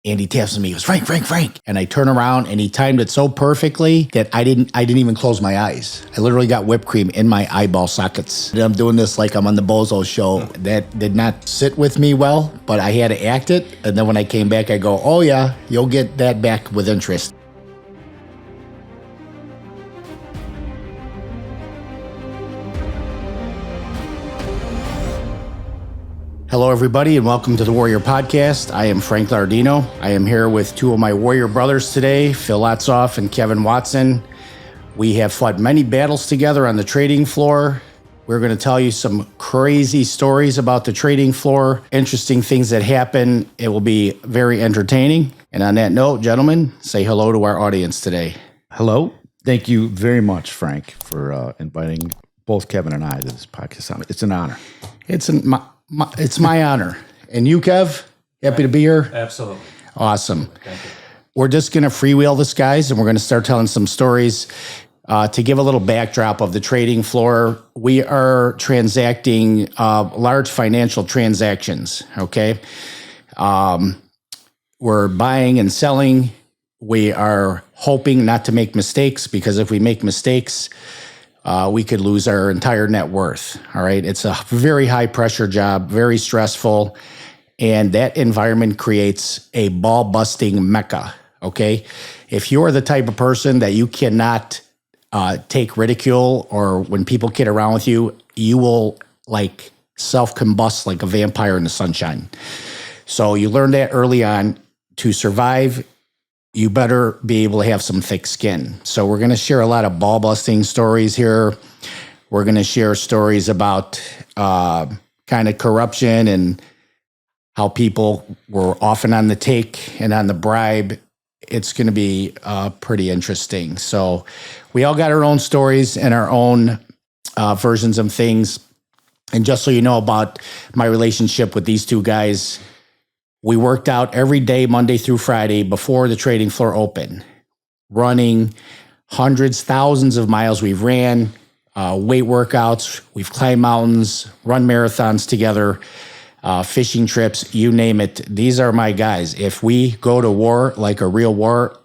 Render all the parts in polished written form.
And he taps me. He goes, Frank, Frank, Frank. And I turn around and he timed it so perfectly that I didn't even close my eyes. I literally got whipped cream in my eyeball sockets. And I'm doing this like I'm on the Bozo show. That did not sit with me well, but I had to act it. And then when I came back, I go, oh yeah, you'll get that back with interest. Hello, everybody, and welcome to the Warrior Podcast. I am Frank Lardino. I am here with two of my Warrior brothers today, Phil Lotzoff and Kevin Watson. We have fought many battles together on the trading floor. We're going to tell you some crazy stories about the trading floor, interesting things that happen. It will be very entertaining. And on that note, gentlemen, say hello to our audience today. Hello. Thank you very much, Frank, for inviting both Kevin and I to this podcast. It's an honor. It's my honor. And you, Kev, happy to be here? Absolutely. Awesome. Thank you. We're just going to freewheel this, guys, and we're going to start telling some stories. To give a little backdrop of the trading floor, we are transacting large financial transactions, okay? We're buying and selling. We are hoping not to make mistakes, because if we make mistakes, we could lose our entire net worth, all right? It's a very high-pressure job, very stressful, and that environment creates a ball-busting mecca, okay? If you're the type of person that you cannot take ridicule, or when people kid around with you, you will, like, self-combust like a vampire in the sunshine. So you learn that early on. To survive, you better be able to have some thick skin. So we're going to share a lot of ball-busting stories here. We're going to share stories about kind of corruption and how people were often on the take and on the bribe. It's going to be pretty interesting. So we all got our own stories and our own versions of things. And just so you know about my relationship with these two guys, we worked out every day, Monday through Friday, before the trading floor opened, running hundreds, thousands of miles. We've ran weight workouts. We've climbed mountains, run marathons together, fishing trips, you name it. These are my guys. If we go to war, like a real war,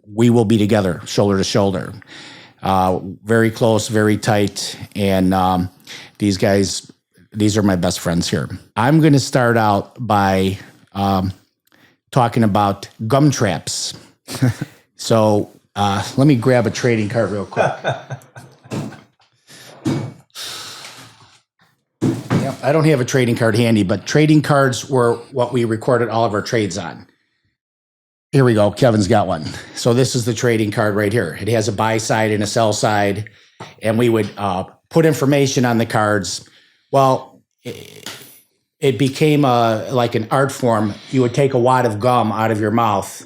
we will be together, shoulder to shoulder. Very close, very tight. And these guys, these are my best friends here. I'm going to start out by talking about gum traps. So let me grab a trading card real quick. Yep, I don't have a trading card handy, but trading cards were what we recorded all of our trades on. Here we go. Kevin's got one. So this is the trading card right here. It has a buy side and a sell side, and we would put information on the cards. Well, it became like an art form. You would take a wad of gum out of your mouth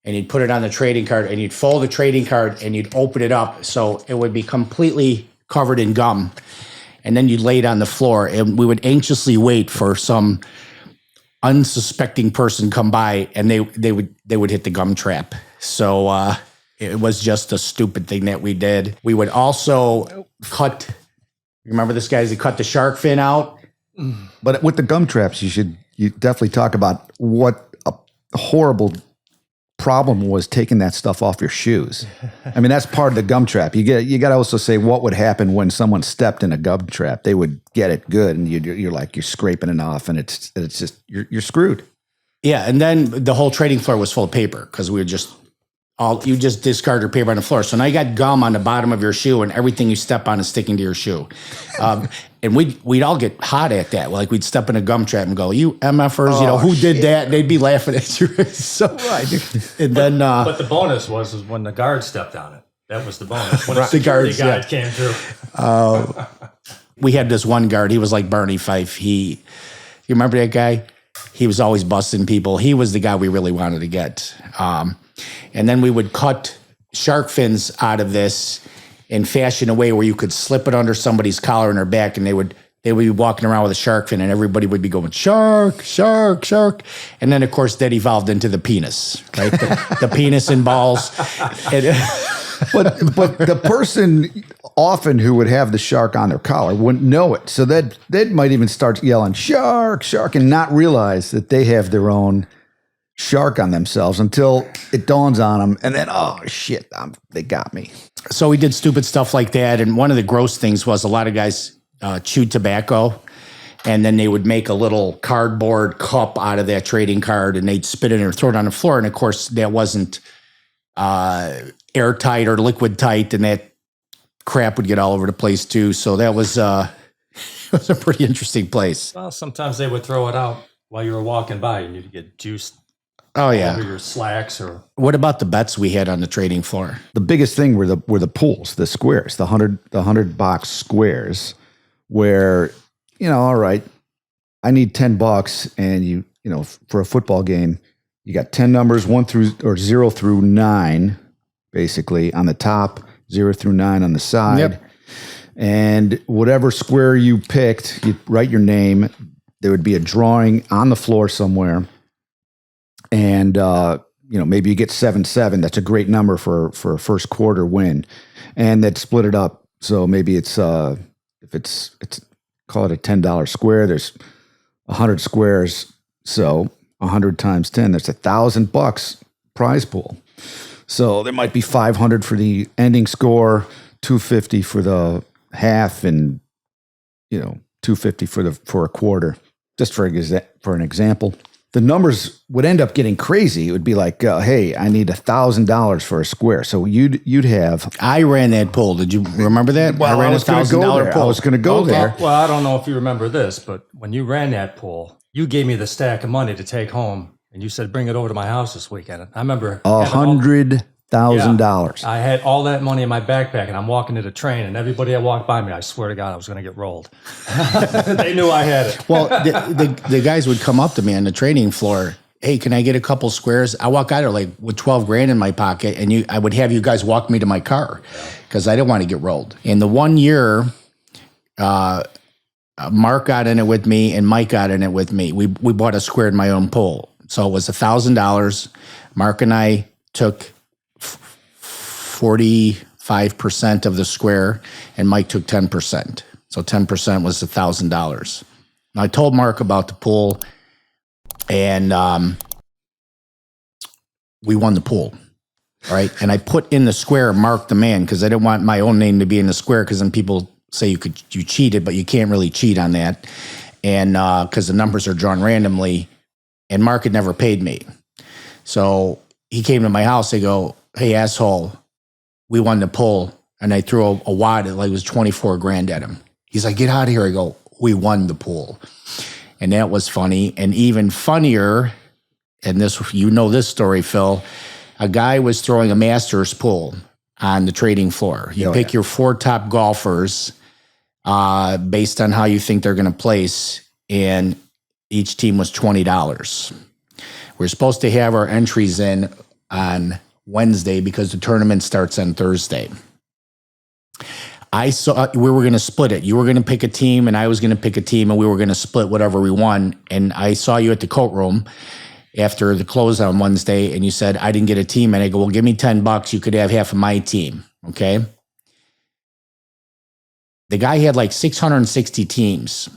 and you'd put it on the trading card, and you'd fold the trading card and you'd open it up so it would be completely covered in gum. And then you'd lay it on the floor, and we would anxiously wait for some unsuspecting person come by, and they would hit the gum trap. So it was just a stupid thing that we did. We would also cut. Remember this guys? They cut the shark fin out. But with the gum traps, you definitely talk about what a horrible problem was taking that stuff off your shoes. I mean, that's part of the gum trap. You got to also say what would happen when someone stepped in a gum trap. They would get it good, and you're scraping it off, and it's just you're screwed. Yeah, and then the whole trading floor was full of paper, because we would you just discard your paper on the floor. So now you got gum on the bottom of your shoe, and everything you step on is sticking to your shoe. And we'd all get hot at that. Like, we'd step in a gum trap and go, "You MFers, who did that?" And they'd be laughing at you. So, right. And then, but the bonus was when the guard stepped on it. That was the bonus. When the guards guide came through. We had this one guard. He was like Barney Fife. You remember that guy? He was always busting people. He was the guy we really wanted to get. And then we would cut shark fins out of this and fashion a way where you could slip it under somebody's collar in their back, and they would be walking around with a shark fin, and everybody would be going, "Shark, shark, shark." And then, of course, that evolved into the penis, right? The penis and balls. But the person often who would have the shark on their collar wouldn't know it. So they might even start yelling, "Shark, shark," and not realize that they have their own shark on themselves until it dawns on them, and then oh shit, they got me. So we did stupid stuff like that, and one of the gross things was a lot of guys chewed tobacco, and then they would make a little cardboard cup out of that trading card, and they'd spit it in or throw it on the floor, and of course that wasn't airtight or liquid tight, and that crap would get all over the place too. So that was it was a pretty interesting place. Well, sometimes they would throw it out while you were walking by, and you'd get juiced Oh yeah. over your slacks or. What about the bets we had on the trading floor? The biggest thing were the pools, the squares, the 100 box squares, where all right, I need $10, and you for a football game, you got 10 numbers, 0 through 9, basically on the top, 0 through 9 on the side. Yep. And whatever square you picked, you write your name. There would be a drawing on the floor somewhere. And, maybe you get 7-7. That's a great number for a first quarter win. And they'd split it up. So maybe it's, if it's call it a $10 square, there's 100 squares. So 100 times 10, that's $1,000 prize pool. So there might be 500 for the ending score, 250 for the half, and 250 for a quarter. Just for an example, the numbers would end up getting crazy. It would be like, hey, I need $1,000 for a square. So you'd have. I ran that poll. Did you remember that? Well, I ran $1,000 poll. I was going to go there. Well, I don't know if you remember this, but when you ran that pool, you gave me the stack of money to take home, and you said, bring it over to my house this weekend. I remember $100,000. I had all that money in my backpack, and I'm walking to the train, and everybody that walked by me, I swear to God, I was going to get rolled. They knew I had it. Well, the guys would come up to me on the trading floor. Hey, can I get a couple squares? I walk out there with 12 grand in my pocket, and I would have you guys walk me to my car because I didn't want to get rolled. In the 1 year, Mark got in it with me and Mike got in it with me. We bought a square in my own pool. So it was $1,000. Mark and I took 45% of the square, and Mike took 10%. So 10% was $1,000. Now I told Mark about the pool, and we won the pool. All right. And I put in the square Mark the man because I didn't want my own name to be in the square, because then people say you cheated, but you can't really cheat on that. And because the numbers are drawn randomly, and Mark had never paid me. So he came to my house. They go, hey, asshole, we won the pool. And I threw a wad, it was 24 grand at him. He's like, get out of here. I go, we won the pool. And that was funny. And even funnier, and this, this story, Phil, a guy was throwing a Masters pool on the trading floor. You pick your 4 top golfers based on how you think they're going to place, and each team was $20. We're supposed to have our entries in on Wednesday because the tournament starts on Thursday. I saw we were going to split it. You were going to pick a team, and I was going to pick a team, and we were going to split whatever we won. And I saw you at the coat room after the close on Wednesday, and you said, I didn't get a team. And I go, well, give me $10. You could have half of my team. Okay. The guy had 660 teams.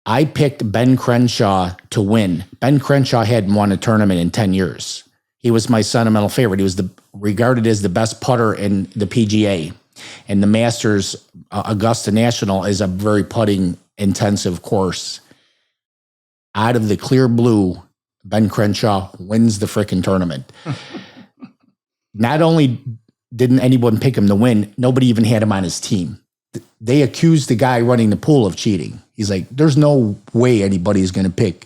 I picked Ben Crenshaw to win. Ben Crenshaw hadn't won a tournament in 10 years. He was my sentimental favorite. He was regarded as the best putter in the PGA. And the Masters, Augusta National, is a very putting intensive course. Out of the clear blue, Ben Crenshaw wins the frickin' tournament. Not only didn't anyone pick him to win, nobody even had him on his team. They accused the guy running the pool of cheating. He's like, there's no way anybody's going to pick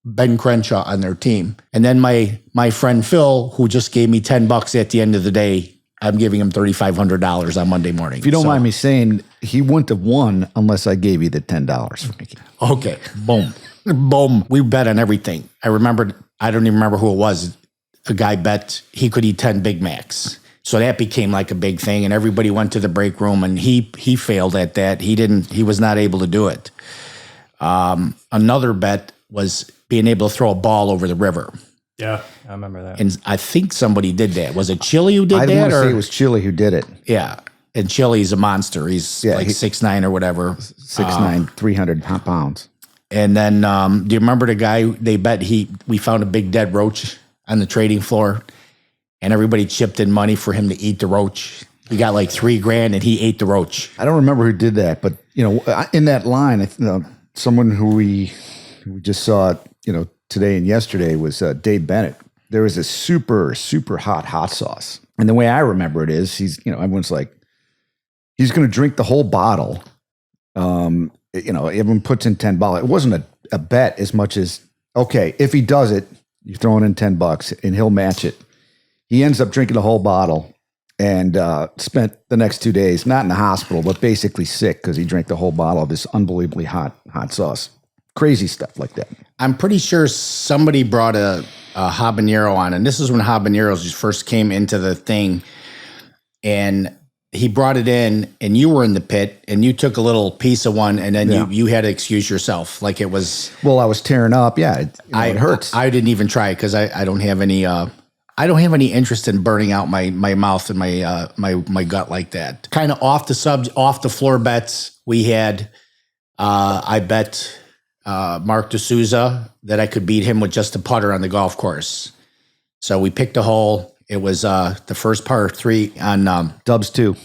Ben Crenshaw on their team. And then my friend Phil, who just gave me $10 at the end of the day, I'm giving him $3,500 on Monday morning. If you don't mind me saying, he wouldn't have won unless I gave you the $10, Frankie. Okay, boom. Boom. We bet on everything. I don't even remember who it was. A guy bet he could eat 10 Big Macs. So that became a big thing, and everybody went to the break room, and he failed at that. He was not able to do it. Another bet was being able to throw a ball over the river. Yeah, I remember that. And I think somebody did that. Was it Chili who did that? I want to say it was Chili who did it. Yeah. And Chili's a monster. He's 6'9" or whatever. 6'9", 300 pounds. And then, do you remember the guy they bet we found a big dead roach on the trading floor and everybody chipped in money for him to eat the roach? He got like $3,000 and he ate the roach. I don't remember who did that, but in that line, someone who we just saw, today and yesterday was Dave Bennett. There was a super, super hot sauce. And the way I remember it is everyone's like, he's going to drink the whole bottle. Everyone puts in $10. It wasn't a bet as much as, okay, if he does it, you're throwing in $10 and he'll match it. He ends up drinking the whole bottle and spent the next 2 days, not in the hospital, but basically sick because he drank the whole bottle of this unbelievably hot sauce. Crazy stuff like that. I'm pretty sure somebody brought a habanero on, and this is when habaneros just first came into the thing. And he brought it in, and you were in the pit, and you took a little piece of one, and then you had to excuse yourself, like it was. Well, I was tearing up. Yeah, it hurts. I didn't even try it because I don't have any. I don't have any interest in burning out my mouth and my gut like that. Kind of off the floor bets we had. I bet Mark D'Souza that I could beat him with just a putter on the golf course. So we picked a hole. It was the first par 3 on Dubs 2.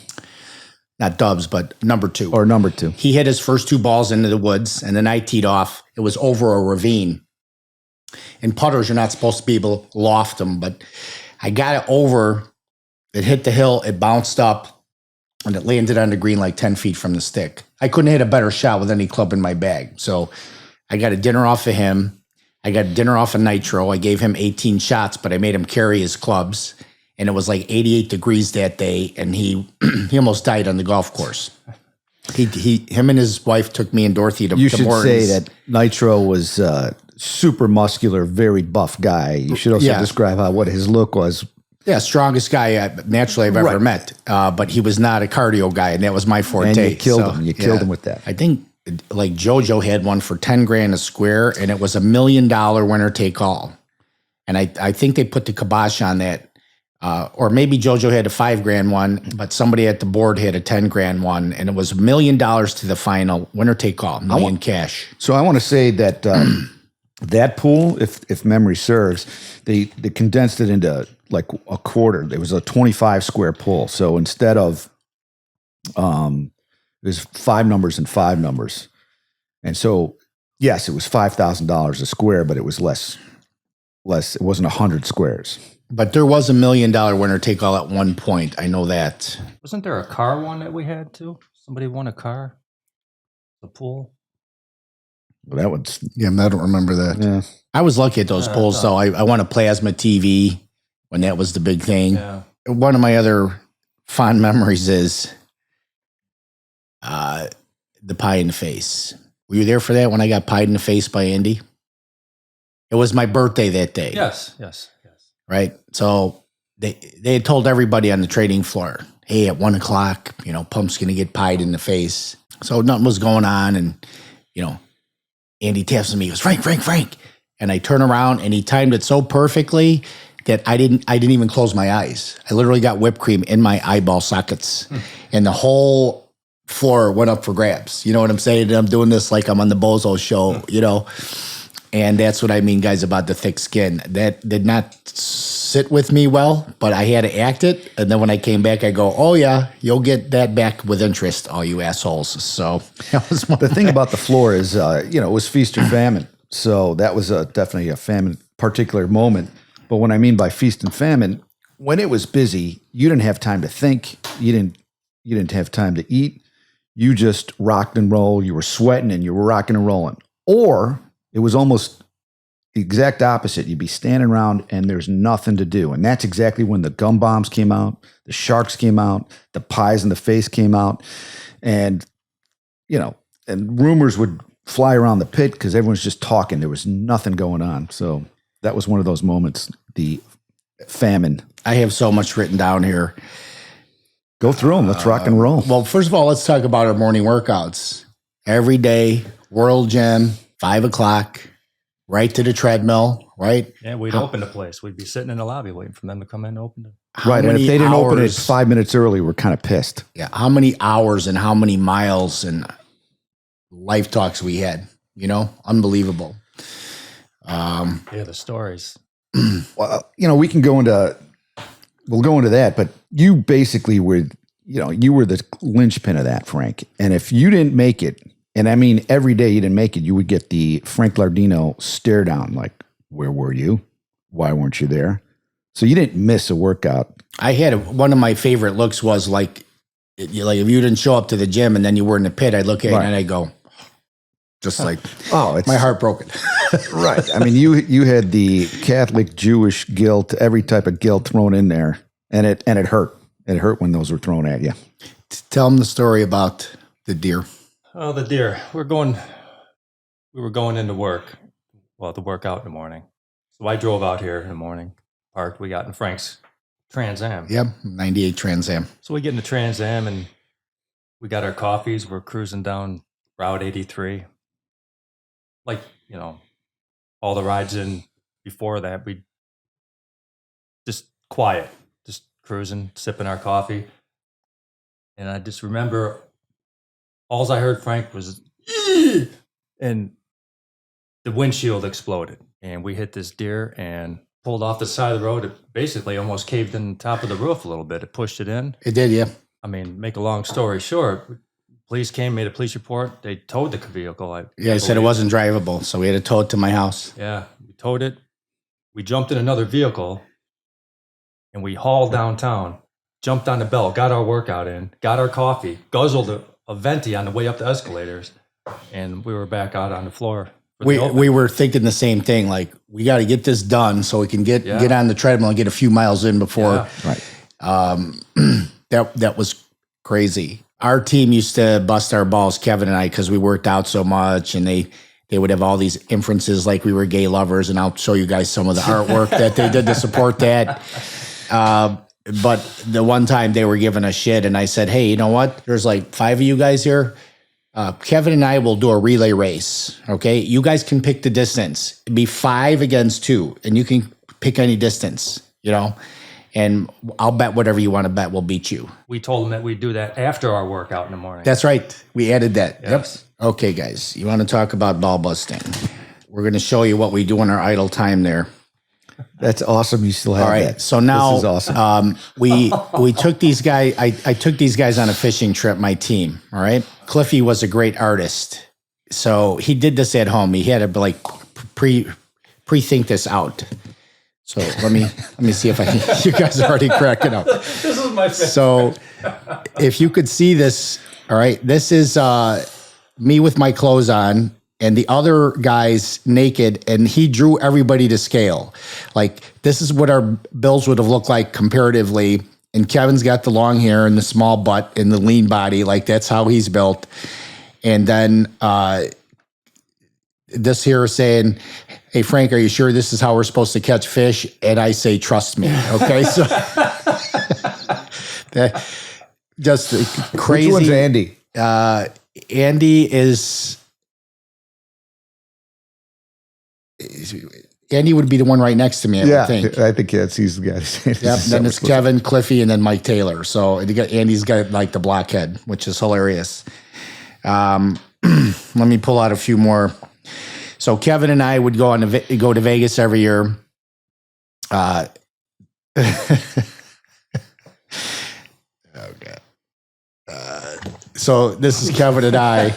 Not Dubs, but number 2. Or number 2. He hit his first 2 balls into the woods, and then I teed off. It was over a ravine. And putters, you're not supposed to be able to loft them, but I got it over. It hit the hill. It bounced up, and it landed on the green like 10 feet from the stick. I couldn't hit a better shot with any club in my bag. So I got a dinner off of him. I got dinner off of Nitro. I gave him 18 shots, but I made him carry his clubs. And it was like 88 degrees that day, and he almost died on the golf course. Him and his wife took me and Dorothy to You should Morton's. say that Nitro was super muscular, very buff guy. You should also describe what his look was. Yeah, strongest guy naturally I've ever met. But he was not a cardio guy, and that was my forte. And you killed him. You killed him with that. I think like JoJo had one for $10,000 a square, and it was $1 million winner take all. And I think they put the kibosh on that. Or maybe JoJo had a $5,000 one, but somebody at the board had a $10,000 one, and it was $1 million to the final, winner take all, million cash. So I want to say that that pool, if memory serves, they condensed it into like a quarter. It was a 25 square pool. So instead of there's 5 numbers and 5 numbers, and so yes, it was $5,000 a square, but it was less. It wasn't 100 squares. But there was $1 million winner take all at one point. I know that. Wasn't there a car one that we had too? Somebody won a car? The pool? Well, that was I don't remember that. Yeah. I was lucky at those polls, though. I won a plasma TV when that was the big thing. Yeah. One of my other fond memories is the pie in the face. Were you there for that when I got pied in the face by Andy? It was my birthday that day. Yes. Right? So they had told everybody on the trading floor, hey, at 1 o'clock, Pump's going to get pied in the face. So nothing was going on. And, Andy taps me. He goes, Frank. And I turn around and he timed it so perfectly that I didn't even close my eyes. I literally got whipped cream in my eyeball sockets. And the whole floor went up for grabs. You know what I'm saying? And I'm doing this like I'm on the Bozo show, And that's what I mean, guys, about the thick skin. That did not sit with me well, but I had to act it. And then when I came back, I go, oh, yeah, you'll get that back with interest, all you assholes. So that was the thing about the floor is, it was feast or famine. So that was definitely a famine particular moment. But what I mean by feast and famine, when it was busy, you didn't have time to think. You didn't have time to eat. You just rocked and rolled. You were sweating and you were rocking and rolling. Or it was almost the exact opposite. You'd be standing around and there's nothing to do. And that's exactly when the gum bombs came out, the sharks came out, the pies in the face came out. And, and rumors would fly around the pit because everyone's just talking. There was nothing going on. So that was one of those moments, the famine. I have so much written down here. Go through them. Let's rock and roll. Well, first of all, let's talk about our morning workouts. Every day, World Gym, 5 o'clock, right to the treadmill, right? Yeah, we'd open the place. We'd be sitting in the lobby waiting for them to come in and open it. Right, and if they didn't open it 5 minutes early, we're kind of pissed. Yeah, how many hours and how many miles and life talks we had, Unbelievable. Yeah, the stories. Well, we'll go into that, but you basically were, you were the linchpin of that, Frank. And if you didn't make it, and I mean, every day you didn't make it, you would get the Frank Lardino stare down, like, where were you? Why weren't you there? So you didn't miss a workout. I had one of my favorite looks was like if you didn't show up to the gym and then you were in the pit, I'd look at you and I'd go, just like, it's my heart broken. Right. I mean, you had the Catholic, Jewish guilt, every type of guilt thrown in there, and it hurt. It hurt when those were thrown at you. Tell them the story about the deer. Oh, the deer. We were going into work. Well, to work out in the morning. So I drove out here in the morning, parked. We got in Frank's Trans Am. Yep, 98 Trans Am. So we get in the Trans Am and we got our coffees. We're cruising down Route 83. Like, all the rides in before that, we just quiet, just cruising, sipping our coffee. And I just remember all I heard, Frank, was, "Eee!" And the windshield exploded. And we hit this deer and pulled off the side of the road. It basically almost caved in the top of the roof a little bit. It pushed it in. It did, yeah. I mean, make a long story short, police came, made a police report. They towed the vehicle. They said it wasn't drivable, so we had to tow it to my house. Yeah, we towed it. We jumped in another vehicle, and we hauled downtown, jumped on the belt, got our workout in, got our coffee, guzzled a venti on the way up the escalators, and we were back out on the floor. We were thinking the same thing, like, we got to get this done so we can get on the treadmill and get a few miles in before. Yeah. Right. That was crazy. Our team used to bust our balls, Kevin and I, because we worked out so much, and they would have all these inferences like we were gay lovers, and I'll show you guys some of the artwork that they did to support that. But the one time they were giving us shit, and I said, hey, you know what? There's like 5 of you guys here. Kevin and I will do a relay race, okay? You guys can pick the distance. It'd be 5 against 2, and you can pick any distance, and I'll bet whatever you want to bet will beat you. We told them that we'd do that after our workout in the morning. That's right. We added that. Yes. Yep. Okay, guys, you want to talk about ball busting? We're going to show you what we do in our idle time there. That's awesome. You still have All right. that. So now this is awesome. we took these guys. I took these guys on a fishing trip. My team. All right. Cliffy was a great artist, so he did this at home. He had to like pre-think this out. So let me see if I can. You guys are already cracking up. This is my favorite. So if you could see this, all right, this is me with my clothes on and the other guy's naked, and he drew everybody to scale. Like, this is what our bills would have looked like comparatively. And Kevin's got the long hair and the small butt and the lean body. Like, that's how he's built. And then this here is saying, hey, Frank, are you sure this is how we're supposed to catch fish? And I say, trust me. Okay. So just crazy. Which one's Andy? Andy is... Andy would be the one right next to me, I would think. I think he's the guy. Yep. Then it's Kevin, Cliffy, and then Mike Taylor. So Andy's got like the blockhead, which is hilarious. Let me pull out a few more. So Kevin and I would go to Vegas every year. Oh God. So this is Kevin and I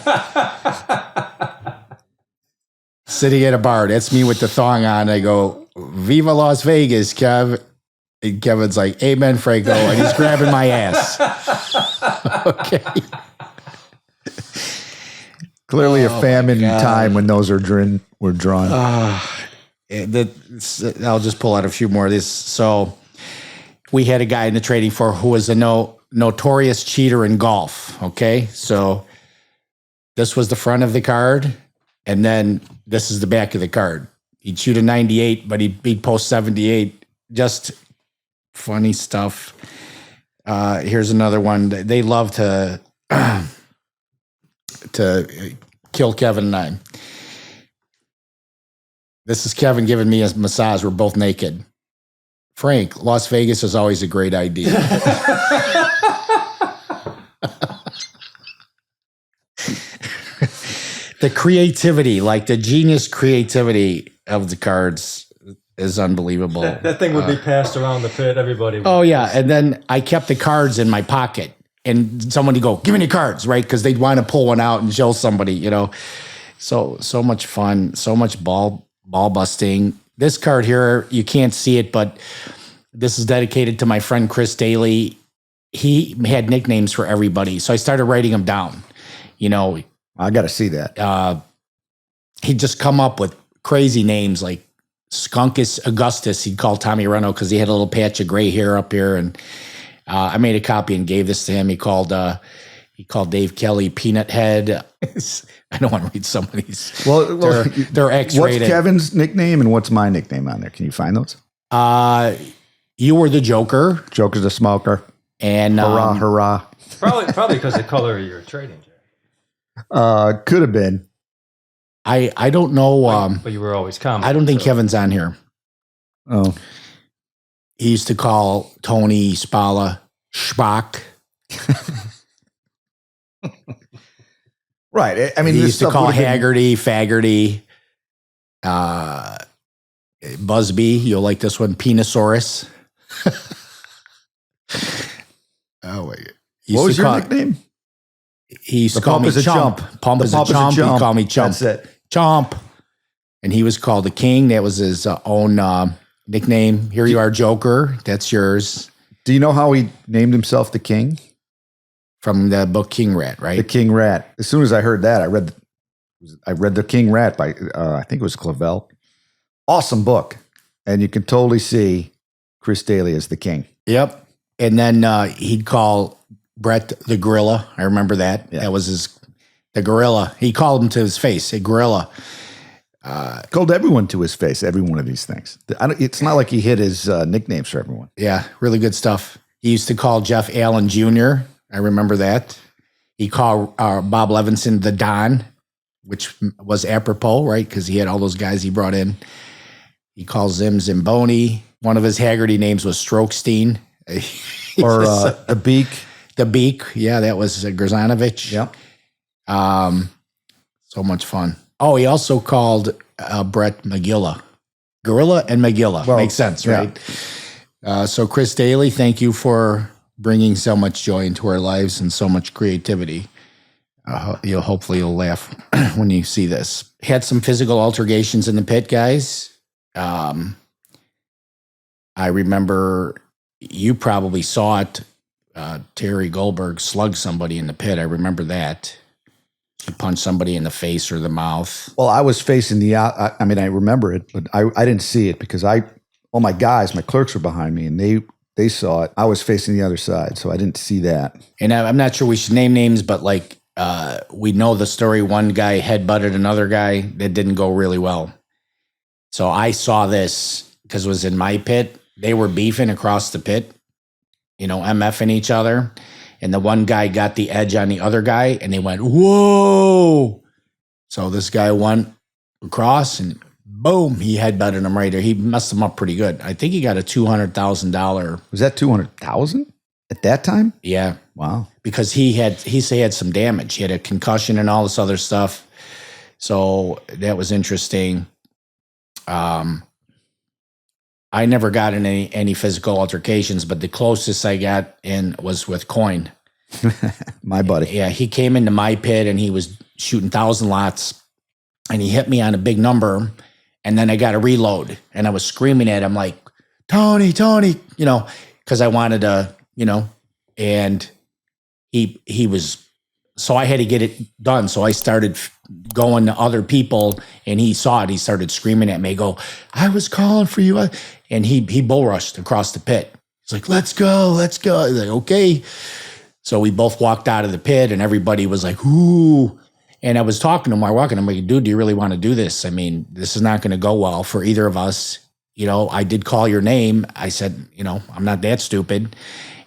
sitting at a bar. That's me with the thong on. I go, "Viva Las Vegas, Kev." And Kevin's like, "Amen, Franco," and he's grabbing my ass. Okay. Clearly a famine time when those were drawn. I'll just pull out a few more of this. So we had a guy in the trading floor who was a notorious cheater in golf. Okay. So this was the front of the card, and then this is the back of the card. He'd shoot a 98, but he'd post 78. Just funny stuff. Here's another one. They love to kill Kevin and I. This is Kevin giving me a massage. We're both naked. Frank, Las Vegas is always a great idea. The creativity, like the genius creativity of the cards is unbelievable. That thing would be passed around the pit. Everybody would. Oh, yeah. And then I kept the cards in my pocket. And someone would go, give me the cards, right? Because they'd want to pull one out and show somebody, you know. So much fun, so much ball busting. This card here, you can't see it, but this is dedicated to my friend Chris Daly. He had nicknames for everybody. So I started writing them down. You know, I got to see that. He'd just come up with crazy names like Skunkus Augustus. He'd call Tommy Reno because he had a little patch of gray hair up here. And I made a copy and gave this to him. He called Dave Kelly Peanut Head. I don't want to read some of these. Well, they're X-rated. What's Kevin's nickname and what's my nickname on there? Can you find those? You were the Joker. Joker's the smoker. And hurrah, hurrah. Probably because the color of your trading jacket. Could have been. I don't know. But you were always calm. I don't think Kevin's on here. Oh. He used to call Tony Spala Schbach. Right. I mean, he used to call Haggerty, Faggerty, Busby. You'll like this one, Penosaurus. Oh, wait. What was your nickname? He used to call me Chump. Pump is a chump. He called me Chump. That's it. Chump. And he was called the King. That was his own nickname. Here you are, Joker. That's yours. Do you know how he named himself the King? From the book King Rat, right? The King Rat. As soon as I heard that, I read The King Rat by, I think it was Clavel. Awesome book. And you can totally see Chris Daly as the King. Yep. And then he'd call Brett the Gorilla. I remember that. Yeah. That was the Gorilla. He called him to his face, a Gorilla. Called everyone to his face, every one of these things. It's not like he hid his nicknames for everyone. Yeah, really good stuff. He used to call Jeff Allen Jr., I remember that. He called Bob Levinson the Don, which was apropos, right? Because he had all those guys he brought in. He calls him Zimboni. One of his Haggerty names was Strokestein. Or the Beak. The Beak. Yeah, that was Grzanovich. Yep. So much fun. Oh, he also called Brett Magilla. Gorilla and Magilla. Well, makes sense, right? Yeah. So Chris Daly, thank you for bringing so much joy into our lives and so much creativity. Hopefully you'll laugh when you see this. Had some physical altercations in the pit, guys. I remember you probably saw it. Terry Goldberg slugged somebody in the pit. I remember that. He punched somebody in the face or the mouth. Well, I was facing I remember it, but I didn't see it because all my guys, my clerks were behind me and they saw it. I was facing the other side, so I didn't see that. And I'm not sure we should name names, but like we know the story. One guy headbutted another guy. That didn't go really well. So I saw this because it was in my pit. They were beefing across the pit, MFing each other. And the one guy got the edge on the other guy, and they went, whoa. So this guy went across, and boom, he headbutted him right there. He messed him up pretty good. I think he got a $200,000. Was that $200,000 at that time? Yeah. Wow. Because he had some damage. He had a concussion and all this other stuff. So that was interesting. I never got in any physical altercations, but the closest I got in was with Coin. My buddy. Yeah, he came into my pit and he was shooting 1,000 lots and he hit me on a big number. And then I got a reload and I was screaming at him like, Tony, because I wanted to, and he was, so I had to get it done. So I started going to other people and he saw it. He started screaming at me, I was calling for you. And he bull rushed across the pit. He's like, let's go. He's like, okay. So we both walked out of the pit and everybody was like, ooh. And I was talking to him while walking. I'm like, dude, do you really want to do this? I mean, this is not going to go well for either of us. I did call your name. I said, I'm not that stupid.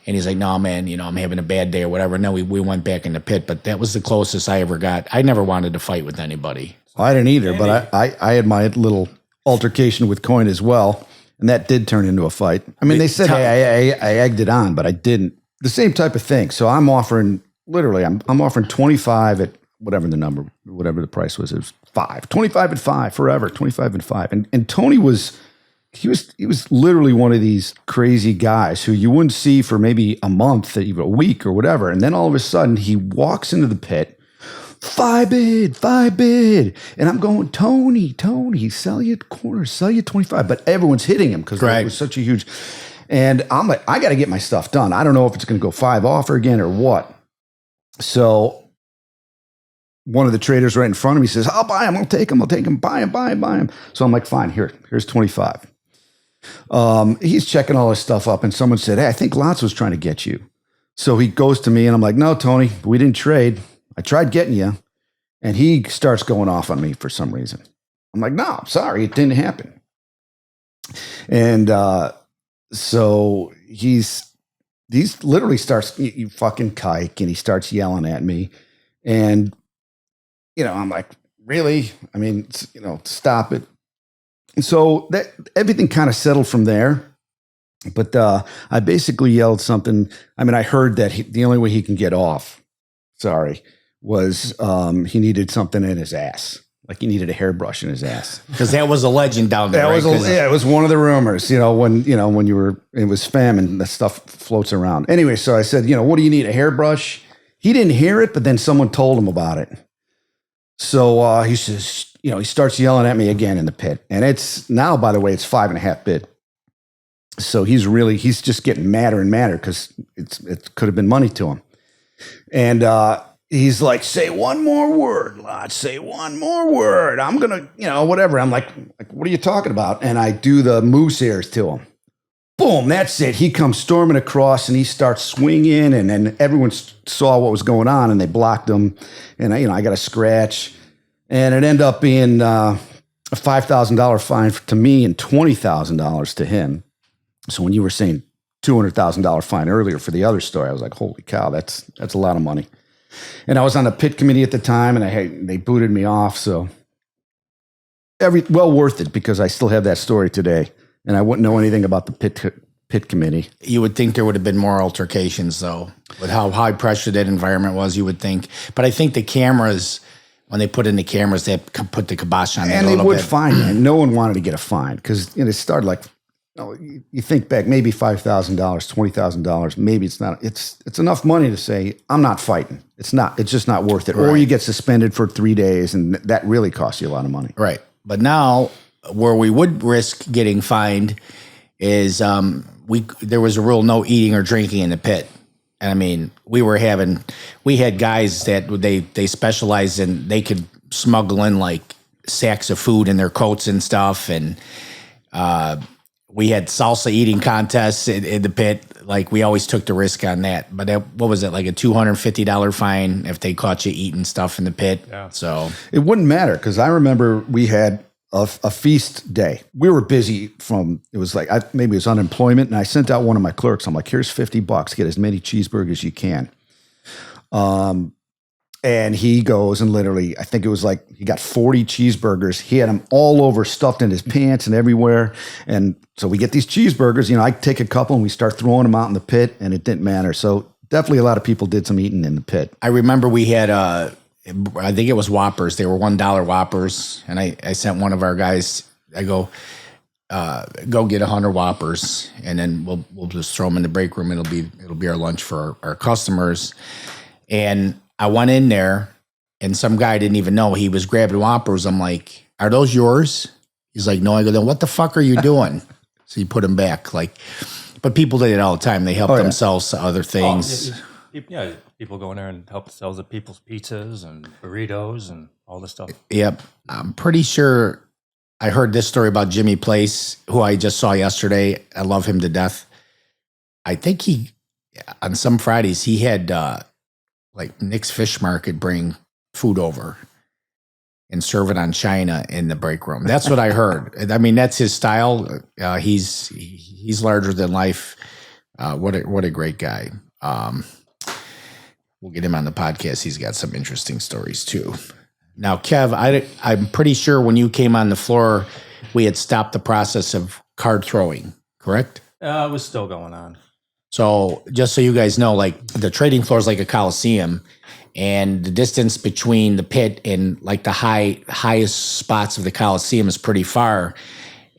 And he's like, no, man, I'm having a bad day or whatever. No, we went back in the pit, but that was the closest I ever got. I never wanted to fight with anybody. I didn't either, but I had my little altercation with Coin as well. And that did turn into a fight. I mean, they said I egged it on, but I didn't. The same type of thing. So I'm offering, literally, I'm offering 25 at whatever the price was. It was 5, 25 and 5 forever, 25 and 5. And Tony was literally one of these crazy guys who you wouldn't see for maybe a month, even a week or whatever. And then all of a sudden he walks into the pit, 5 bid. And I'm going, Tony, sell you corners, sell you 25. But everyone's hitting him because it was such a huge. And I'm like, I got to get my stuff done. I don't know if it's going to go 5 offer again or what. So one of the traders right in front of me says, I'll buy him. I'll take him. Buy him. So I'm like, fine, here's 25. He's checking all his stuff up and someone said, hey, I think Lotz was trying to get you. So he goes to me and I'm like, no, Tony, we didn't trade. I tried getting you. And he starts going off on me for some reason. I'm like, no, I'm sorry. It didn't happen. And so he's literally starts, you fucking kike, and he starts yelling at me. And, I'm like, really? I mean, stop it. And so that everything kind of settled from there. But I basically yelled something. I mean, I heard that the only way he can get off, was he needed something in his ass. Like he needed a hairbrush in his ass. Because that was a legend down there. It was one of the rumors, when it was famine, the stuff floats around. Anyway, so I said, what do you need, a hairbrush? He didn't hear it, but then someone told him about it. So he says, he starts yelling at me again in the pit. And it's now, by the way, it's 5.5 bid. So he's just getting madder and madder because it could have been money to him. And he's like, say one more word, Lotz, say one more word. I'm going to, whatever. I'm like, what are you talking about? And I do the moose ears to him. Boom, that's it. He comes storming across and he starts swinging, and then everyone saw what was going on and they blocked him. And I got a scratch, and it ended up being a $5,000 fine to me and $20,000 to him. So when you were saying $200,000 fine earlier for the other story, I was like, holy cow, that's a lot of money. And I was on the pit committee at the time, and they booted me off. So well worth it, because I still have that story today. And I wouldn't know anything about the pit committee. You would think there would have been more altercations, though, with how high pressure that environment was. You would think, but I think the cameras, when they put in the cameras, they put the kibosh on it. And they would fine you. And no one wanted to get a fine because it started like, you think back, maybe $5,000, $20,000. Maybe it's not. It's enough money to say I'm not fighting. It's just not worth it. Right. Or you get suspended for 3 days, and that really costs you a lot of money. Right. But now, where we would risk getting fined is there was a rule: no eating or drinking in the pit. And I mean, we had guys that they specialized in, they could smuggle in like sacks of food in their coats and stuff, and we had salsa eating contests in the pit. Like, we always took the risk on that. But what was it, like a $250 fine if they caught you eating stuff in the pit? Yeah. So it wouldn't matter, because I remember we had a feast day. We were busy it was like, maybe it was unemployment, and I sent out one of my clerks. I'm like, here's $50, get as many cheeseburgers as you can. And he goes and literally, I think it was like, he got 40 cheeseburgers. He had them all over, stuffed in his pants and everywhere. And so we get these cheeseburgers, I take a couple and we start throwing them out in the pit, and it didn't matter. So definitely a lot of people did some eating in the pit. I remember we had, I think it was Whoppers. They were $1 Whoppers. And I sent one of our guys, I go get 100 Whoppers, and then we'll just throw them in the break room. It'll be our lunch for our customers. And I went in there, and some guy didn't even know he was grabbing Whoppers. I'm like, "Are those yours?" He's like, "No." I go, "Then what the fuck are you doing?" So he put them back. But people did it all the time. They help themselves to other things. Yeah, people go in there and help themselves to people's pizzas and burritos and all this stuff. Yep. I'm pretty sure I heard this story about Jimmy Place, who I just saw yesterday. I love him to death. I think on some Fridays, he had like Nick's Fish Market bring food over and serve it on china in the break room. That's what I heard. I mean, that's his style. He's larger than life. What a great guy. We'll get him on the podcast. He's got some interesting stories too. Now, Kev, I'm pretty sure when you came on the floor, we had stopped the process of card throwing, correct? It was still going on. So just so you guys know, like the trading floor is like a coliseum, and the distance between the pit and like the highest spots of the coliseum is pretty far.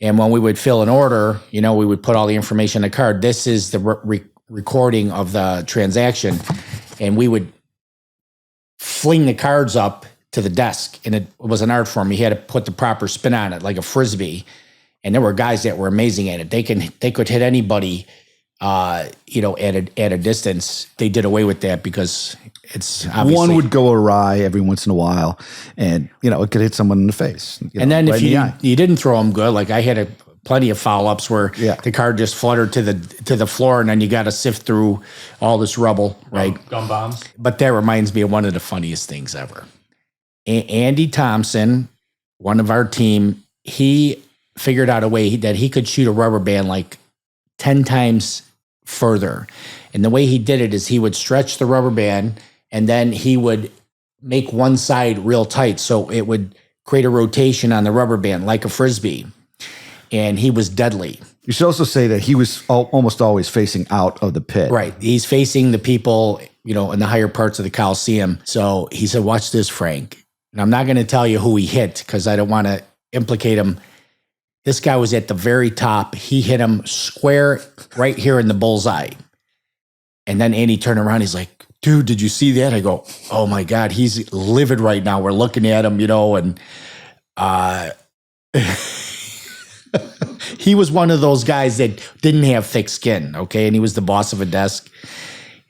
And when we would fill an order, we would put all the information on the card. This is the recording of the transaction, and we would fling the cards up to the desk, and it was an art form. You had to put the proper spin on it, like a frisbee. And there were guys that were amazing at it. They could hit anybody, at a distance. They did away with that because it's obviously one would go awry every once in a while, and it could hit someone in the face. And then right if in the eye. you didn't throw them good, like I had plenty of foul ups where the card just fluttered to the floor, and then you got to sift through all this rubble, right? Gum bombs. But that reminds me of one of the funniest things ever. Andy Thompson, one of our team, he figured out a way that he could shoot a rubber band like 10 times further. And the way he did it is he would stretch the rubber band, and then he would make one side real tight, so it would create a rotation on the rubber band like a frisbee. And he was deadly. You should also say that he was almost always facing out of the pit. Right. He's facing the people, in the higher parts of the Coliseum. So he said, watch this, Frank. And I'm not going to tell you who he hit because I don't want to implicate him. This guy was at the very top. He hit him square right here in the bullseye. And then Andy turned around. He's like, dude, did you see that? I go, oh my God, he's livid right now. We're looking at him, and he was one of those guys that didn't have thick skin, okay? And he was the boss of a desk.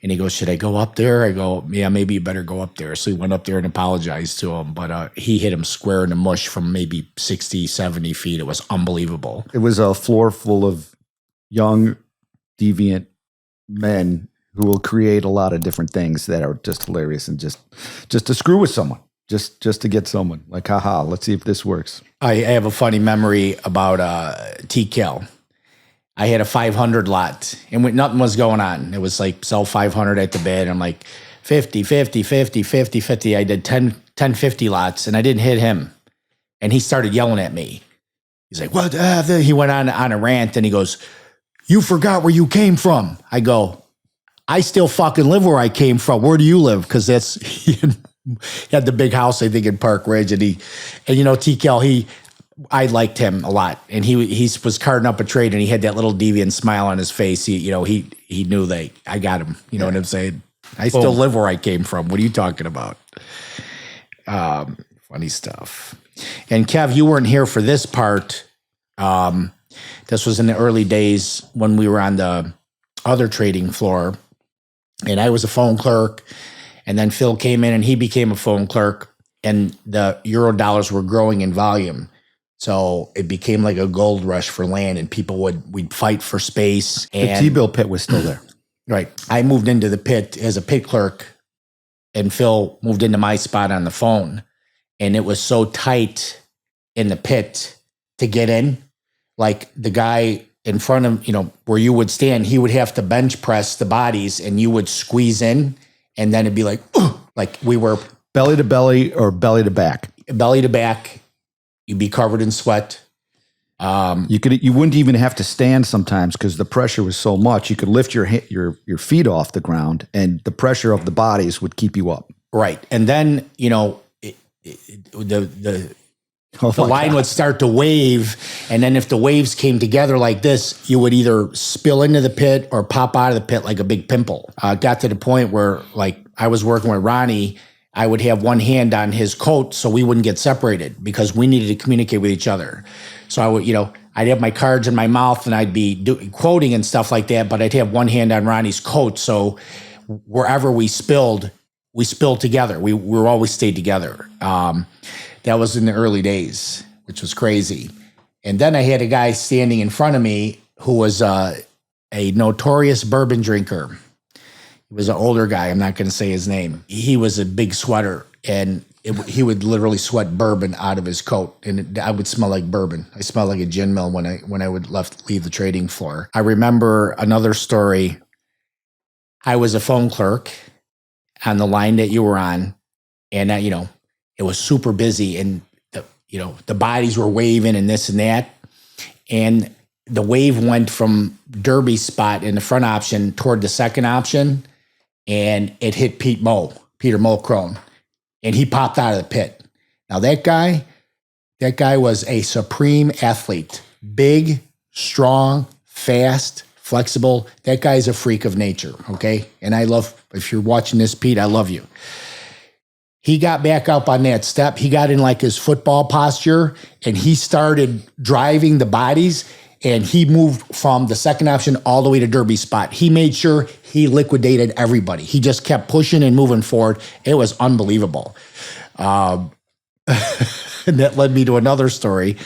And he goes, should I go up there? I go, yeah, maybe you better go up there. So he went up there and apologized to him. But he hit him square in the mush from maybe 60, 70 feet. It was unbelievable. It was a floor full of young, deviant men who will create a lot of different things that are just hilarious and just to screw with someone. Just to get someone. Like, haha, let's see if this works. I have a funny memory about TCal. I had a 500 lot, and nothing was going on. It was like sell 500 at the bid. I'm like 50, 50, 50, 50, 50. I did 10 50 lots, and I didn't hit him. And he started yelling at me. He's like, what? He went on a rant, and he goes, you forgot where you came from. I go, I still fucking live where I came from. Where do you live? Because he had the big house, I think, in Park Ridge. And TCal, I liked him a lot, and he was carding up a trade, and he had that little deviant smile on his face. He knew that I got him. You know what I'm saying? I still live where I came from. What are you talking about? Funny stuff. And Kev, you weren't here for this part. This was in the early days when we were on the other trading floor, and I was a phone clerk, and then Phil came in and he became a phone clerk, and the euro dollars were growing in volume. So it became like a gold rush for land, and we'd fight for space. And the T-bill pit was still there. Right. I moved into the pit as a pit clerk, and Phil moved into my spot on the phone. And it was so tight in the pit to get in. Like the guy in front of, where you would stand, he would have to bench press the bodies, and you would squeeze in, and then it'd be like, like we were belly to belly or belly to back. Belly to back. You'd be covered in sweat. You wouldn't even have to stand sometimes because the pressure was so much. You could lift your feet off the ground, and the pressure of the bodies would keep you up. Right, and then the line would start to wave, and then if the waves came together like this, you would either spill into the pit or pop out of the pit like a big pimple. It got to the point where, like, I was working with Ronnie. I would have one hand on his coat so we wouldn't get separated because we needed to communicate with each other. So I would, I'd have my cards in my mouth and I'd be quoting and stuff like that, but I'd have one hand on Ronnie's coat. So wherever we spilled together. We always stayed together. That was in the early days, which was crazy. And then I had a guy standing in front of me who was a notorious bourbon drinker. He was an older guy. I'm not going to say his name. He was a big sweater, and he would literally sweat bourbon out of his coat, and I would smell like bourbon. I smelled like a gin mill when I would leave the trading floor. I remember another story. I was a phone clerk on the line that you were on, and it was super busy, and the bodies were waving and this and that, and the wave went from Derby spot in the front option toward the second option, and it hit Peter Mulcrone, and he popped out of the pit. Now that guy was a supreme athlete, big, strong, fast, flexible. That guy's a freak of nature, okay? And if you're watching this, Pete, I love you. He got back up on that step. He got in like his football posture, and he started driving the bodies, and he moved from the second option all the way to Derby spot. He made sure he liquidated everybody. He just kept pushing and moving forward. It was unbelievable. And that led me to another story.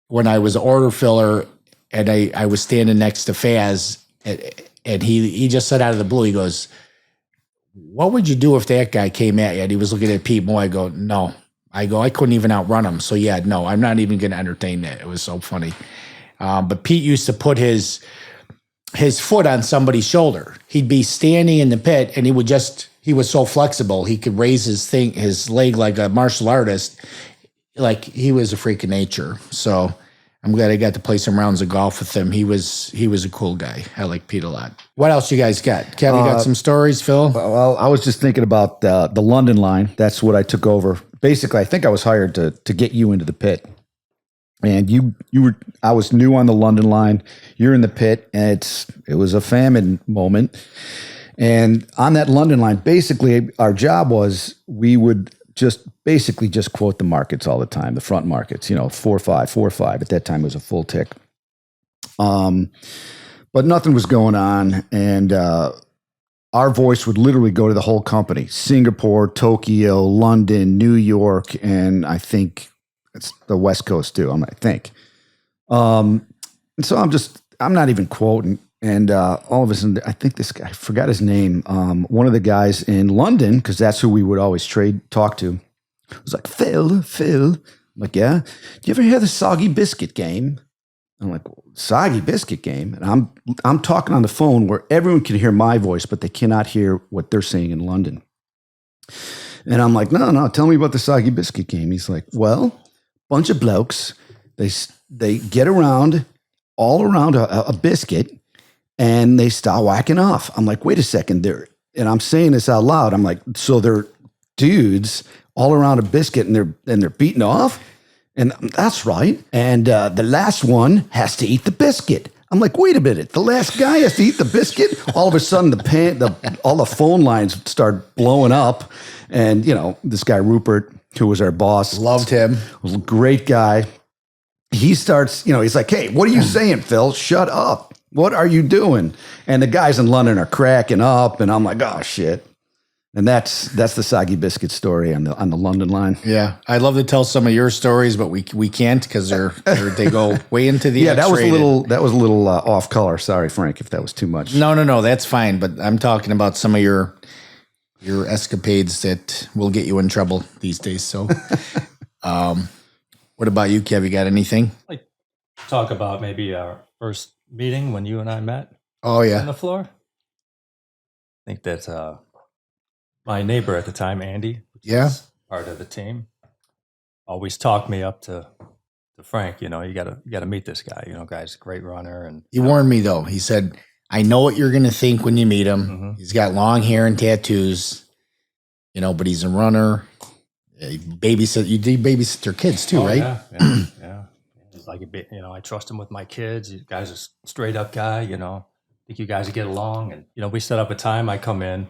When I was an order filler and I was standing next to Faz, and he just said out of the blue, he goes, "What would you do if that guy came at you?" And he was looking at Pete Moy. I go, "No." I couldn't even outrun him. So yeah, no, I'm not even going to entertain that. It was so funny. But Pete used to put his foot on somebody's shoulder. He'd be standing in the pit, and he was so flexible. He could raise his leg like a martial artist. Like, he was a freak of nature. So I'm glad I got to play some rounds of golf with him. He was a cool guy. I like Pete a lot. What else you guys got? Kev, you got some stories, Phil? Well, I was just thinking about the London line. That's what I took over. Basically, I think I was hired to get you into the pit. And I was new on the London line. You're in the pit, and it was a famine moment. And on that London line, basically our job was we would just quote the markets all the time, the front markets, 4-5, 4-5. At that time, it was a full tick. But nothing was going on. And our voice would literally go to the whole company: Singapore, Tokyo, London, New York, and I think it's the West Coast too, I think. And so I'm not even quoting. And all of a sudden, I think this guy, I forgot his name, one of the guys in London, because that's who we would always talk to, was like, Phil. I'm like, "Yeah. Do you ever hear the Soggy Biscuit game?" I'm like, "Soggy Biscuit game?" And I'm talking on the phone where everyone can hear my voice, but they cannot hear what they're saying in London. And I'm like, no, tell me about the Soggy Biscuit game. He's like, "Well, bunch of blokes, they get all around a biscuit, and they start whacking off." I'm like, "Wait a second, and I'm saying this out loud. I'm like, "So they're dudes all around a biscuit, and they're beating off?" And "That's right. And the last one has to eat the biscuit." I'm like, "Wait a minute, the last guy has to eat the biscuit?" All of a sudden, all the phone lines start blowing up, and this guy Rupert, who was our boss, Loved him. Was a great guy. He starts, he's like, "Hey, what are you saying, Phil? Shut up. What are you doing?" And the guys in London are cracking up, and I'm like, "Oh shit." And that's the Soggy Biscuit story on the London line. Yeah, I'd love to tell some of your stories, but we can't because they go way into the That was X-rated. a little off color. Sorry, Frank, if that was too much. No, that's fine. But I'm talking about some of your escapades that will get you in trouble these days. So, what about you, Kev? You got anything? Like, talk about maybe our first meeting when you and I met Oh on yeah, the floor. I think that my neighbor at the time, Andy, which was part of the team, always talked me up to Frank. You gotta meet this guy. Guy's a great runner. And he warned me though. He said, "I know what you're going to think when you meet him. Mhm. He's got long hair and tattoos, but he's a runner. You babysit their kids too, right?" Yeah. He's like I trust him with my kids. You guys are a straight up guy. Think you guys get along. And we set up a time. I come in,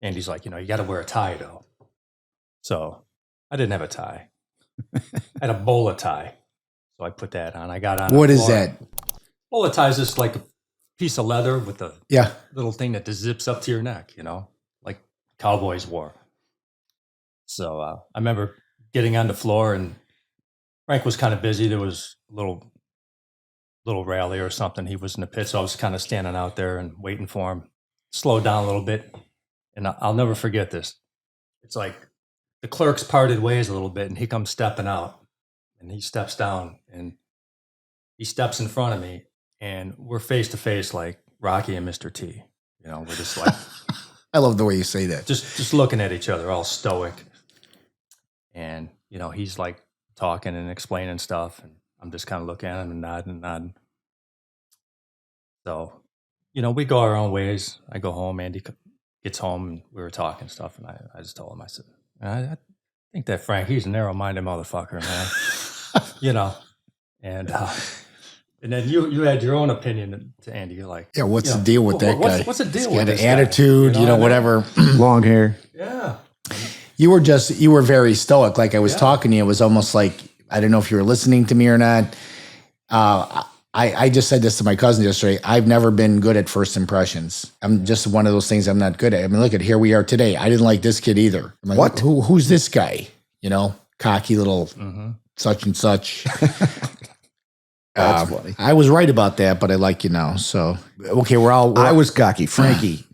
and he's like, "You got to wear a tie though." So I didn't have a tie. I had a bowler tie, so I put that on. I got on. What is that? Bowler tie is just like a piece of leather with a Yeah. little thing that just zips up to your neck. Like cowboys wore. So I remember getting on the floor, and Frank was kind of busy. There was a little rally or something. He was in the pit, so I was kind of standing out there and waiting for him. Slowed down a little bit, and I'll never forget this. It's like the clerks parted ways a little bit, and he comes stepping out, and he steps down, and he steps in front of me, and we're face to face like Rocky and Mr. T. We're just like I love the way you say that. just looking at each other, all stoic. And he's like talking and explaining stuff, and I'm just kind of looking at him and nodding. So, we go our own ways. I go home. Andy gets home, and we were talking stuff, and I just told him, I said, I think that Frank, he's a narrow-minded motherfucker, man. And then you had your own opinion to Andy. You're like, Yeah, what's the deal with that guy? What's the deal He's with got this an guy? attitude, You know what I mean? whatever. Long hair. Yeah. You were very stoic. Like I was talking to you, it was almost like, I don't know if you were listening to me or not. I just said this to my cousin yesterday. I've never been good at first impressions. I'm just one of those things I'm not good at. I mean, look at here we are today. I didn't like this kid either. I'm like, What? Who's this guy? Cocky little such and such. That's funny. I was right about that, but I like you now. So okay, I was cocky. Frankie,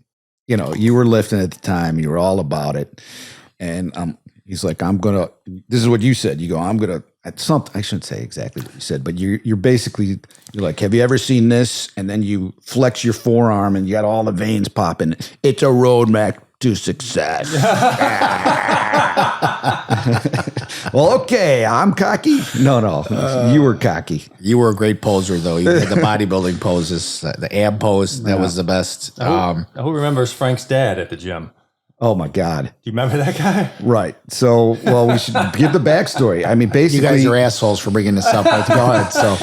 you were lifting at the time. You were all about it. And he's like, this is what you said. You go, I'm going to, at something, I shouldn't say exactly what you said, but you're basically, you're like, have you ever seen this? And then you flex your forearm and you got all the veins popping. It's a roadmap to success. Well, okay, I'm cocky. No, you were cocky. You were a great poser, though. You had the bodybuilding poses, the ab pose. That was the best. Who remembers Frank's dad at the gym? Oh my God. Do you remember that guy? Right. So, we should give the backstory. I mean, basically, You guys are assholes for bringing this up. But go ahead. So,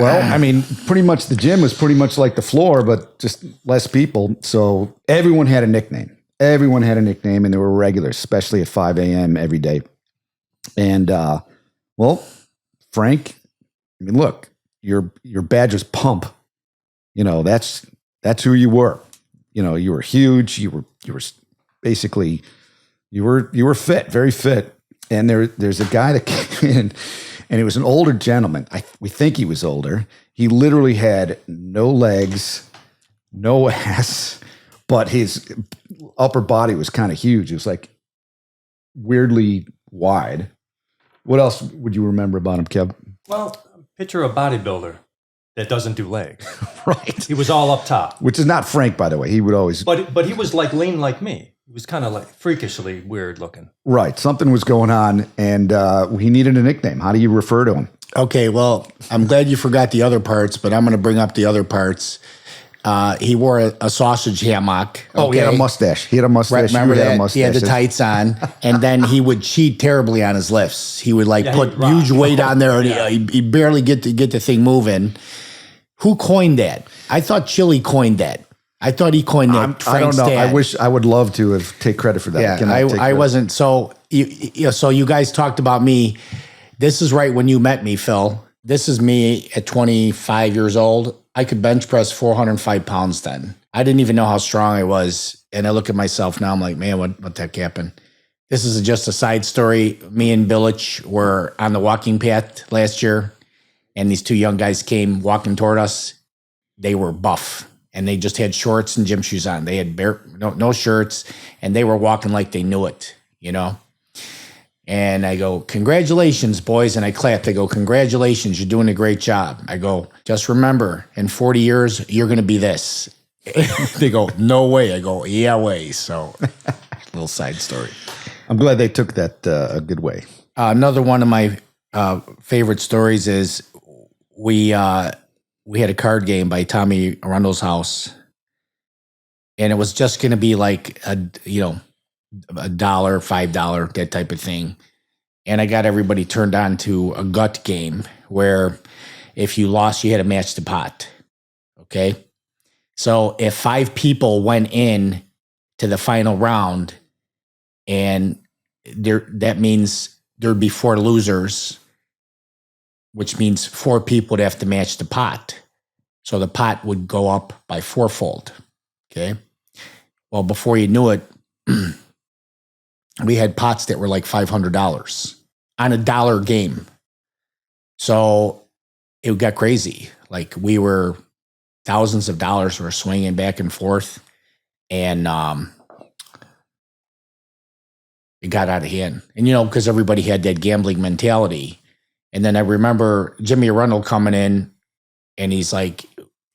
I mean, pretty much the gym was pretty much like the floor, but just less people. So everyone had a nickname. Everyone had a nickname, and they were regulars, especially at 5 a.m. every day. And Frank, I mean, look, your badge was Pump. That's who you were. You were huge. You were basically you were fit, very fit. And there's a guy that came in, and he was an older gentleman. We think he was older. He literally had no legs, no ass, but his upper body was kind of huge. It was like weirdly wide. What else would you remember about him, Kev? Well, picture a bodybuilder that doesn't do legs. Right. He was all up top. Which is not Frank, by the way. He would always... But he was like lean like me. He was kind of like freakishly weird looking. Right. Something was going on, and he needed a nickname. How do you refer to him? okay, well, I'm glad you forgot the other parts, but I'm going to bring up the other parts. He wore a sausage hammock. Oh, he had a mustache. He had a mustache. Remember You had a that? mustache. He had the tights on, and then he would cheat terribly on his lifts. He would put he'd rock. huge weight on there, and he'd barely get the thing moving. Who coined that? I thought Chili coined that. I thought he coined that. I don't know. Frank's dad. I would love to have take credit for that. Yeah, Can I take I credit? wasn't. So so you guys talked about me. This is right when you met me, Phil. This is me at 25 years old. I could bench press 405 pounds then. I didn't even know how strong I was. And I look at myself now, I'm like, man, what the heck happened? This is just a side story. Me and Billich were on the walking path last year, and these two young guys came walking toward us. They were buff, and they just had shorts and gym shoes on. They had no shirts, and they were walking like they knew it, And I go, congratulations, boys. And I clapped. I go, congratulations, you're doing a great job. I go, just remember, in 40 years, you're going to be this. They go, no way. I go, yeah way. So, little side story. I'm glad they took that a good way. Another one of my favorite stories is we had a card game by Tommy Arundel's house. And it was just going to be like $1, $5, that type of thing. And I got everybody turned on to a gut game where if you lost, you had to match the pot. Okay. So if 5 people went in to the final round, and that means there'd be 4 losers, which means 4 people would have to match the pot. So the pot would go up by 4-fold. Okay. Well, before you knew it, we had pots that were like $500 on a $1 game. So it got crazy. Like we were thousands of dollars were swinging back and forth, and it got out of hand. And, because everybody had that gambling mentality. And then I remember Jimmy Arundel coming in, and he's like,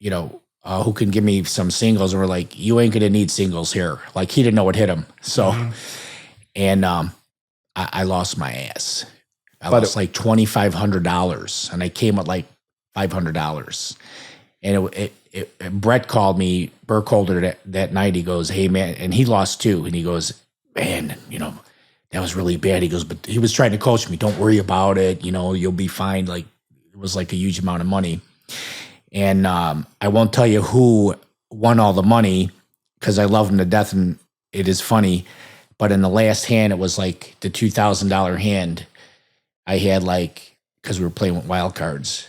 who can give me some singles? And we're like, you ain't going to need singles here. Like he didn't know what hit him. So, and I lost my ass. I lost like $2,500, and I came with like $500. And Brett called me, Burkholder, that night. He goes, "Hey man," and he lost too. And he goes, "Man, that was really bad." He goes, "But he was trying to coach me. Don't worry about it. You'll be fine." Like, it was like a huge amount of money. And I won't tell you who won all the money because I love him to death, and it is funny. But in the last hand, it was like the $2,000 hand. I had because we were playing with wild cards,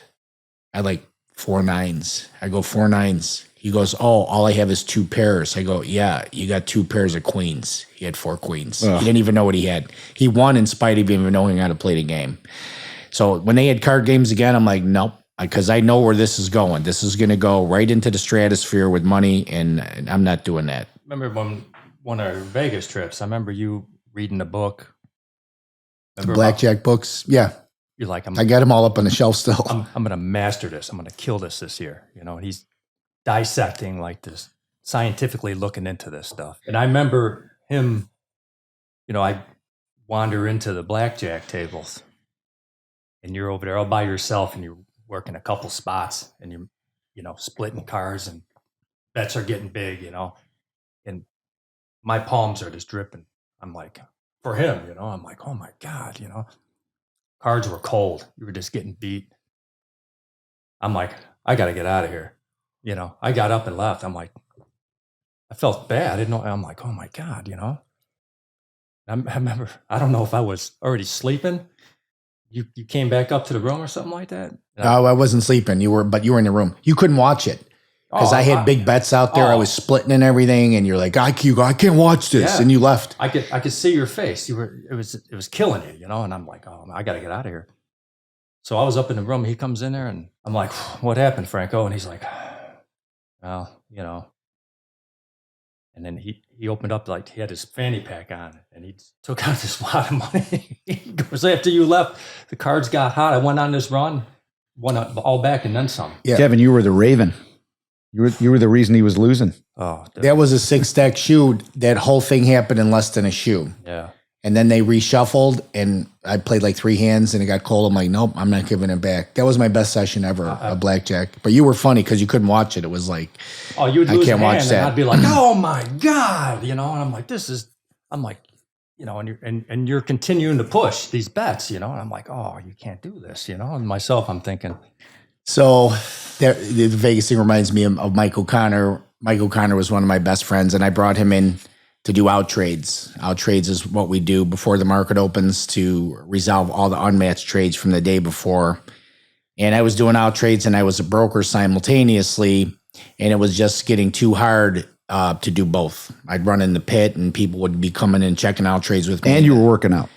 I had like 4 9s. I go 4 9s. He goes, "Oh, all I have is 2 pairs." I go, "Yeah, you got 2 pairs of queens." He had 4 queens. Ugh. He didn't even know what he had. He won in spite of even knowing how to play the game. So when they had card games again, I'm like, nope, because I know where this is going. This is going to go right into the stratosphere with money, and I'm not doing that. Remember when one of our Vegas trips, I remember you reading a book. Remember Blackjack books, yeah. You're like, I got them all up on the shelf still. I'm going to master this. I'm going to kill this year. And he's dissecting like this, scientifically looking into this stuff. And I remember him, I wander into the blackjack tables, and you're over there all by yourself, and you're working a couple spots, and you're, splitting cards, and bets are getting big, and my palms are just dripping. I'm like, for him, I'm like, oh my God, cards were cold. You were just getting beat. I'm like, I got to get out of here. I got up and left. I'm like, I felt bad. I didn't know. I'm like, oh my God, I remember, I don't know if I was already sleeping. You came back up to the room or something like that? No, I wasn't sleeping. But you were in the room. You couldn't watch it because I had big bets out there. I was splitting and everything, and you're like, I can't watch this, and you left. I could see your face. It was killing you, and I'm like, oh, I got to get out of here. So I was up in the room. He comes in there, and I'm like, what happened, Franco? And he's like, well, And then he opened up, like he had his fanny pack on, and he took out this wad of money. He goes, after you left, the cards got hot. I went on this run, won all back and then some. Yeah. Kevin, you were the Raven. You were the reason he was losing. Oh, that was a 6-stack shoe. That whole thing happened in less than a shoe. Yeah. And then they reshuffled, and I played like 3 hands, and it got cold. I'm like, nope, I'm not giving it back. That was my best session ever of blackjack. But you were funny because you couldn't watch it. It was like, oh, you would lose I can't a hand, watch that. And I'd be like, oh my God, and I'm like, and you're continuing to push these bets, and I'm like, oh, you can't do this, and myself, I'm thinking. So the Vegas thing reminds me of Mike O'Connor. Mike O'Connor was one of my best friends, and I brought him in to do out trades. Out trades is what we do before the market opens to resolve all the unmatched trades from the day before. And I was doing out trades, and I was a broker simultaneously, and it was just getting too hard to do both. I'd run in the pit, and people would be coming in checking out trades with me. And you were working out.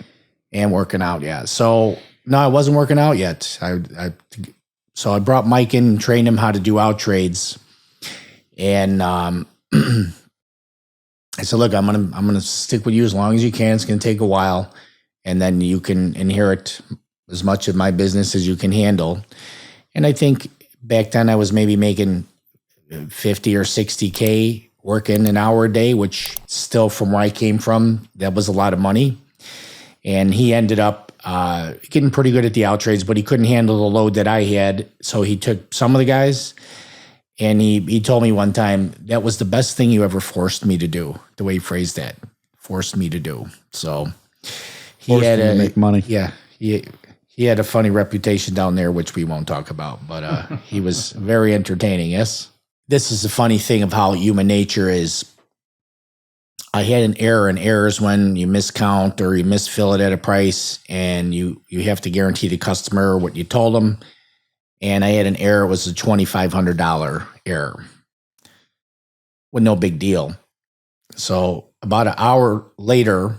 And working out, yeah. So no, I wasn't working out yet. So I brought Mike in and trained him how to do out trades. And I said, look, I'm gonna stick with you as long as you can. It's gonna take a while, and then you can inherit as much of my business as you can handle. And I think back then I was maybe making 50 or 60K working an hour a day, which still from where I came from, that was a lot of money. And he ended up getting pretty good at the out trades, but he couldn't handle the load that I had. So he took some of the guys. And he told me one time, that was the best thing you ever forced me to do, the way he phrased that, forced me to do. So he had to make money. Yeah. He had a funny reputation down there, which we won't talk about, but he was very entertaining, yes? This is the funny thing of how human nature is. I had an error, and errors when you miscount or you misfill it at a price, and you have to guarantee the customer what you told them. And I had an error. It was a $2,500 error with no big deal. So about an hour later,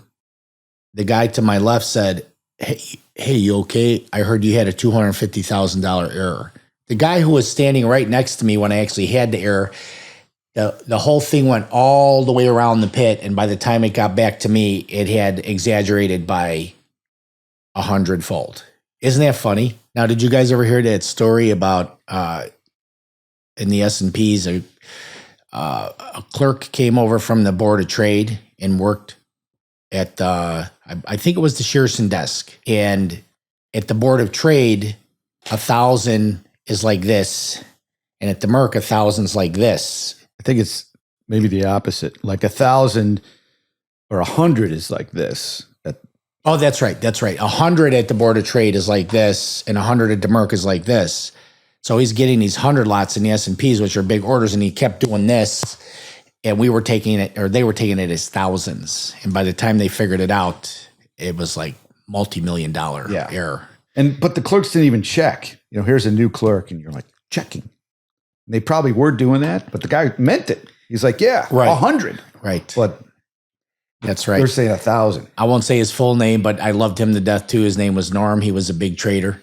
the guy to my left said, hey, you okay? I heard you had a $250,000 error. The guy who was standing right next to me when I actually had the error, the whole thing went all the way around the pit. And by the time it got back to me, it had exaggerated by 100-fold. Isn't that funny? Now, did you guys ever hear that story about in the S&Ps, a clerk came over from the Board of Trade and worked at I think it was the Shearson desk, and at the Board of Trade, 1,000 is like this, and at the Merc, 1,000's like this. I think it's maybe the opposite. Like 1,000 or 100 is like this. Oh, that's right. That's right. 100 at the Board of Trade is like this, and 100 at the Merc is like this. So he's getting these 100 lots in the S&Ps, which are big orders, and he kept doing this, and we were taking it, or they were taking it as thousands. And by the time they figured it out, it was like multi-million-dollar error. But the clerks didn't even check. You know, here's a new clerk, and you're like, checking. And they probably were doing that, but the guy meant it. He's like, yeah, Right. 100. Right. But That's right. they're saying 1,000. I won't say his full name, but I loved him to death too. His name was Norm. He was a big trader,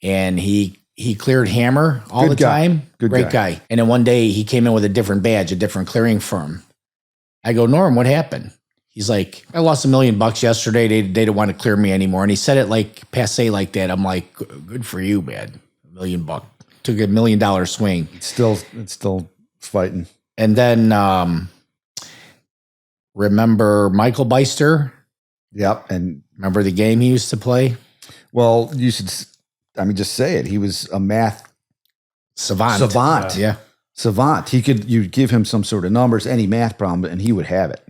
and he cleared hammer all Good the guy. time. Good Great guy. And then one day he came in with a different badge, a different clearing firm. I go, Norm, what happened? He's like, I lost $1 million yesterday. They didn't want to clear me anymore. And he said it like passe like that. I'm like, good for you, man. $1 million. Took a $1 million swing. It's still fighting. And then remember Michael Beister? Yep. And Remember the game he used to play? well, you should, just say it. He was a math Savant. savant. Yeah. You'd give him some sort of numbers, any math problem, and he would have it.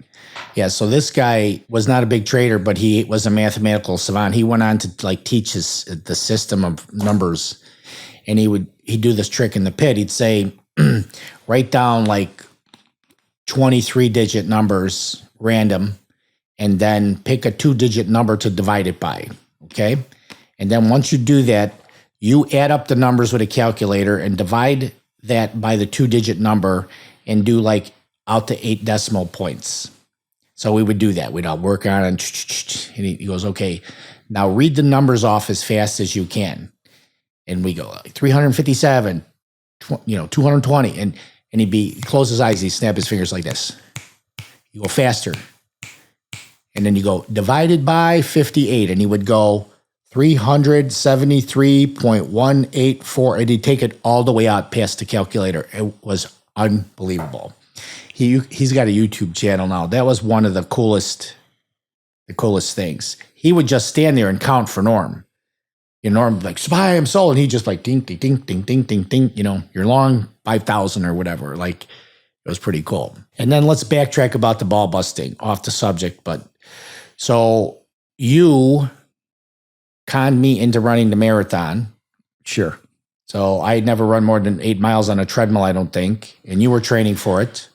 Yeah, so this guy was not a big trader, but he was a mathematical savant. He went on to like teach the system of numbers, and he'd do this trick in the pit. He'd say, write down like 23-digit numbers, random, and then pick a 2-digit number to divide it by. Okay, and then once you do that, you add up the numbers with a calculator and divide that by the 2-digit number and do like out to 8 decimal points. So we would do that. We'd all work on it. And he goes, okay, now read the numbers off as fast as you can. And we go like 357, 220. And he'd close his eyes. He'd snap his fingers like this. You go faster. And then you go divided by 58. And he would go 373.184. And he'd take it all the way out past the calculator. It was unbelievable. He's got a YouTube channel now. That was one of the coolest things. He would just stand there and count for Norm. Norm would be like, spy, I'm sold. And he just like ding, ding, ding, ding, ding, ding, ding. You're long 5,000 or whatever. Like, it was pretty cool. And then let's backtrack about the ball busting, off the subject. But so you conned me into running the marathon. Sure. So I had never run more than 8 miles on a treadmill, I don't think. And you were training for it.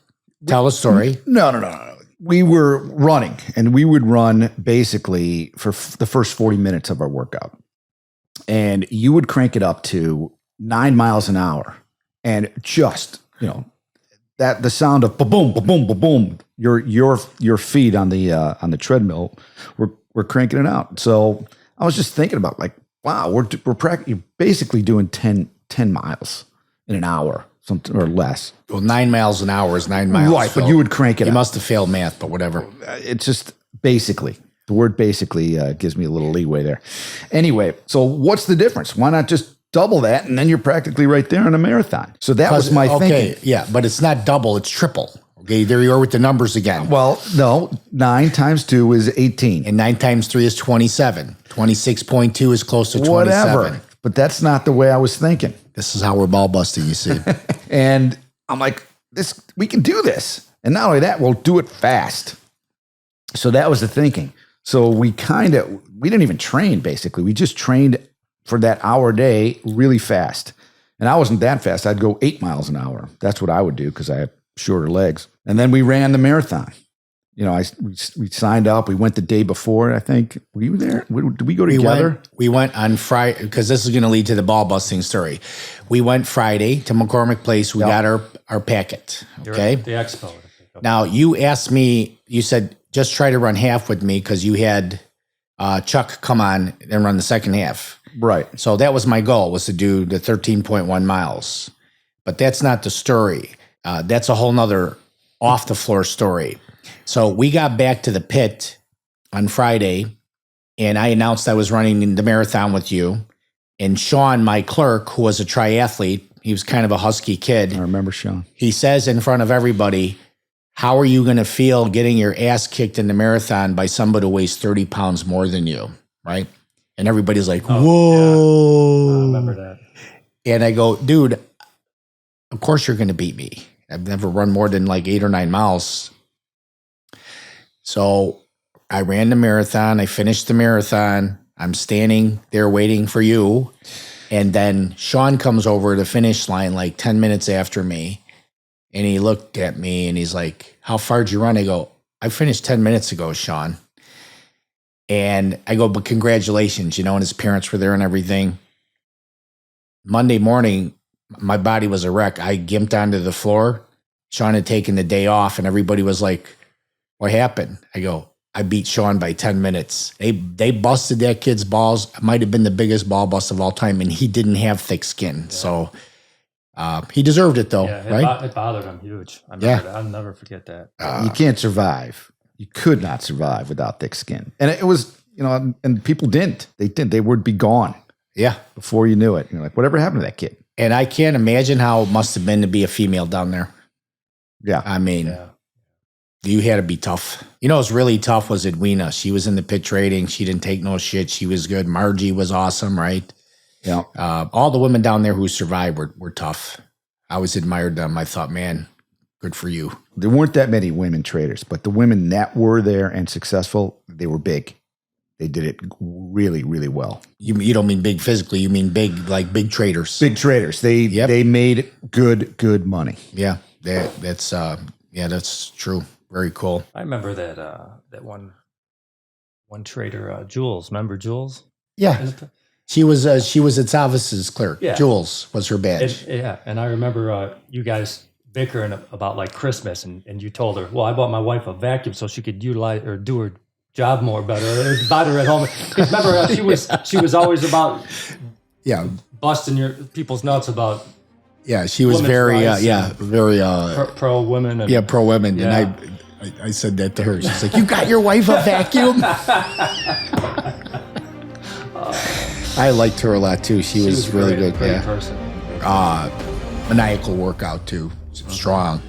Tell a story. No. We were running, and we would run basically for the first 40 minutes of our workout. And you would crank it up to 9 miles an hour. And just, that the sound of ba-boom, ba-boom, ba-boom, your feet on the treadmill were cranking it out. So I was just thinking about like, wow, you're basically doing 10 miles in an hour. Something or less. Well, 9 miles an hour is 9 miles. Right, but you would crank it You up. must have failed math, but whatever. It's just basically. The word basically gives me a little leeway there. Anyway, so what's the difference? Why not just double that, and then you're practically right there in a marathon? So that was my thinking. Yeah, but it's not double, it's triple. Okay, there you are with the numbers again. Well, no, 9 times 2 is 18. And 9 times 3 is 27. 26.2 is close to 27. Whatever. But that's not the way I was thinking. This is how we're ball busting, you see. And I'm like, we can do this. And not only that, we'll do it fast. So that was the thinking. So we didn't even train, basically. We just trained for that hour a day really fast. And I wasn't that fast. I'd go 8 miles an hour. That's what I would do because I have shorter legs. And then we ran the marathon. We signed up. We went the day before, I think. Were you there? Did we go together? We went on Friday, because this is going to lead to the ball busting story. We went Friday to McCormick Place. We got our packet, okay? The expo. Now, you asked me, you said, just try to run half with me because you had Chuck come on and run the second half. Right. So that was my goal, was to do the 13.1 miles. But that's not the story. That's a whole nother off-the-floor story. So we got back to the pit on Friday, and I announced I was running the marathon with you. And Sean, my clerk, who was a triathlete, he was kind of a husky kid. I remember Sean. He says in front of everybody, how are you going to feel getting your ass kicked in the marathon by somebody who weighs 30 pounds more than you, right? And everybody's like, Oh, whoa. I remember that. And I go, dude, of course you're going to beat me. I've never run more than like 8 or 9 miles. So I ran the marathon. I finished the marathon. I'm standing there waiting for you. And then Sean comes over the finish line like 10 minutes after me. And he looked at me and he's like, how far did you run? I go, I finished 10 minutes ago, Sean. And I go, but congratulations, you know, and his parents were there and everything. Monday morning, my body was a wreck. I gimped onto the floor. Sean had taken the day off and everybody was like, what happened? I go, I beat Sean by 10 minutes. They busted that kid's balls. It might have been the biggest ball bust of all time, and he didn't have thick skin. Yeah. So he deserved it, though, right? It bothered him huge. I remember that. I'll never forget that. You can't survive. You could not survive without thick skin. And it was, you know, and people didn't. They didn't. They would be gone. Yeah. Before you knew it. You're like, whatever happened to that kid? And I can't imagine how it must have been to be a female down there. Yeah. I mean, you had to be tough. You know, what's really tough was Edwina. She was in the pit trading. She didn't take no shit. She was good. Margie was awesome, right? Yeah. All the women down there who survived were tough. I always admired them. I thought, man, good for you. There weren't that many women traders, but the women that were there and successful, they were big. They did it really, really well. You don't mean big physically. You mean big, like big traders. Big traders. They made good money. Yeah, that's true. Very cool. I remember that one trader, Jules. Remember Jules? Yeah, she was at Salvis's clerk. Yeah. Jules was her badge. And I remember you guys bickering about like Christmas, and you told her, well, I bought my wife a vacuum so she could utilize or do her job more better. It was better at home. Remember, she was always about busting your people's nuts about. Yeah, she was very very pro women. Pro women, yeah. And I said that to her. She's like, "You got your wife a vacuum?" I liked her a lot too. She was really good. Great person. Maniacal workout too, strong.